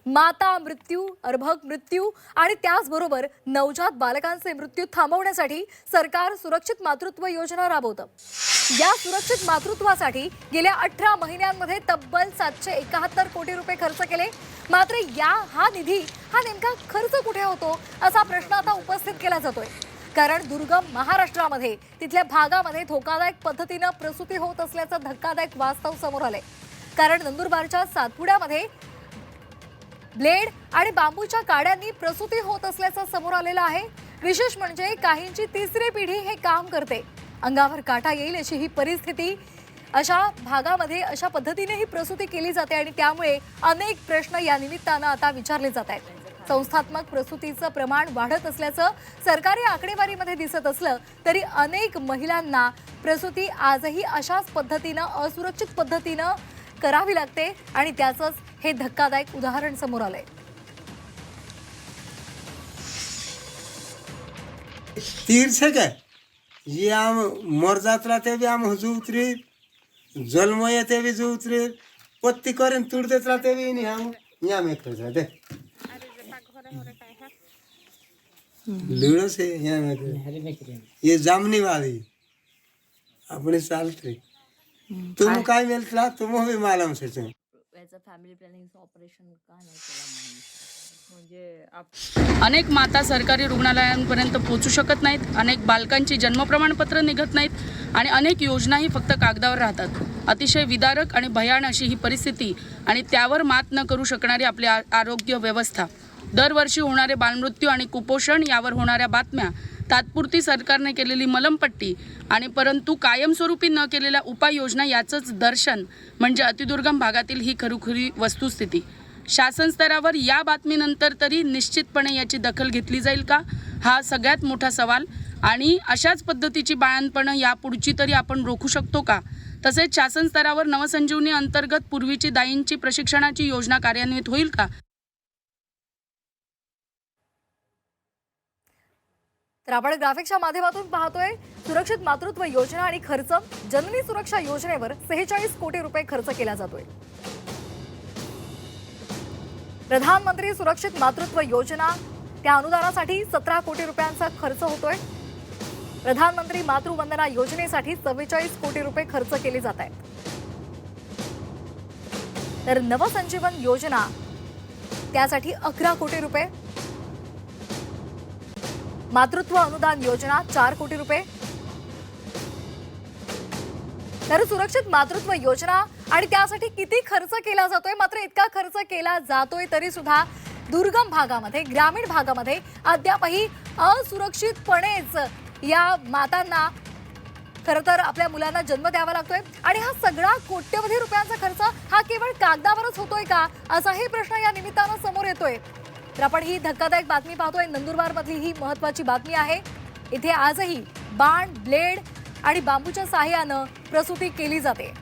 माता मृत्यू, अर्भक मृत्यू आणि त्याचबरोबर नवजात बालकांचे मृत्यू थांबवण्यासाठी सरकार सुरक्षित मातृत्व योजना राबवतं। या सुरक्षित मातृत्वासाठी गेल्या 18 महिन्यांमध्ये तब्बल 771 कोटी रुपये खर्च केले। मात्र हा निधी नेमका खर्च कुठे होतो असा प्रश्न आता उपस्थित केला जातोय। कारण दुर्गम महाराष्ट्रामध्ये तिथल्या भागामध्ये धोकादायक पद्धतीने प्रसूती होत असल्याचं धक्कादायक वास्तव समोर आलंय। कारण नंदुरबारच्या सातपुड्यामध्ये ब्लेड आणि बांबूच्या काड्यांनी प्रसूती होत असल्याचं समोर आलेलं आहे। विशेष म्हणजे काहींची तिसरी पिढी हे काम करते। अंगावर काटा येईल अशी ही परिस्थिती अशा भागामध्ये अशा पद्धतीने ही प्रसूती केली जाते आणि त्यामुळे अनेक प्रश्न या निमित्तानं आता विचारले जात आहेत। संस्थात्मक प्रसूतीचं प्रमाण वाढत असल्याचं सरकारी आकडेवारीमध्ये दिसत असलं तरी अनेक महिलांना प्रसूती आजही अशाच पद्धतीनं असुरक्षित पद्धतीनं करावी लागते आणि त्याचंच हे धक्कादायक उदाहरण समोर आलंय। तीर्थ का ये आम मर जातला ते भी आम हुजू उतरी जलमय ते भी जो उतरी पत्ती करें तुड़ देतला ते भी नहीं हम यहाँ में कर जाते लूड़ो से यहाँ में ये जामनी वाली अपने सालते तुम काय मिलता तुम भी मालूम से तुम फॅमिली प्लॅनिंगचं ऑपरेशन का नाही केलं म्हणजे अनेक माता सरकारी रुग्णालयांपर्यंत पोहोचू शकत नाहीत, अनेक बालकांची जन्म प्रमाणपत्र निघत नाहीत आणि अनेक योजनाही फक्त कागदावर राहतात। अतिशय विदारक आणि भयान अशी ही परिस्थिती आणि त्यावर मात न करू शकणारी आपली आरोग्य व्यवस्था, दरवर्षी होणारे बालमृत्यू आणि कुपोषण यावर होणाऱ्या बातम्या, तात्पुरती सरकारने केलेली मलमपट्टी आणि परंतु कायमस्वरूपी न केलेल्या उपाययोजना याचंच दर्शन म्हणजे अतिदुर्गम भागातील ही खरोखरी वस्तुस्थिती। शासन स्तरावर या बातमीनंतर तरी निश्चितपणे याची दखल घेतली जाईल का हा सगळ्यात मोठा सवाल आणि अशाच पद्धतीची बाळंतपणं यापुढची तरी आपण रोखू शकतो का? तसेच शासन स्तरावर नवसंजीवनी अंतर्गत पूर्वीची दाईंची प्रशिक्षणाची योजना कार्यान्वित होईल का? तर आपण ग्राफिक्सच्या माध्यमातून पाहतोय सुरक्षित मातृत्व योजना आणि खर्च। जननी सुरक्षा योजनेवर 46 कोटी रुपये खर्च केला जातोय। प्रधानमंत्री सुरक्षित मातृत्व योजना त्या अनुदानासाठी 17 कोटी रुपयांचा खर्च होतोय। प्रधानमंत्री मातृवंदना योजनेसाठी 44 कोटी रुपये खर्च केले जात आहेत। तर नवसंजीवन योजना त्यासाठी 11 कोटी रुपये, मातृत्व अनुदान योजना 4 कोटी रुपये। तर सुरक्षित मातृत्व योजना आणि त्यासाठी किती खर्च केला जातोय? मात्र इतका खर्च केला जातोय तरी सुद्धा दुर्गम भागामध्ये, ग्रामीण भागामध्ये अद्यापही असुरक्षितपणेच या मातांना खरं तर आपल्या मुलांना जन्म द्यावा लागतोय आणि हा सगळा कोट्यवधी रुपयांचा खर्च हा केवळ कागदावरच होतोय का असाही प्रश्न या निमित्तानं समोर येतोय। तर आपण ही धक्कादायक बातमी पाहतोय। नंदुरबार मधली ही महत्त्वाची बातमी आहे। इथे आजही बाण, ब्लेड आणि बांबूच्या साहाय्यानं प्रसूती केली जाते।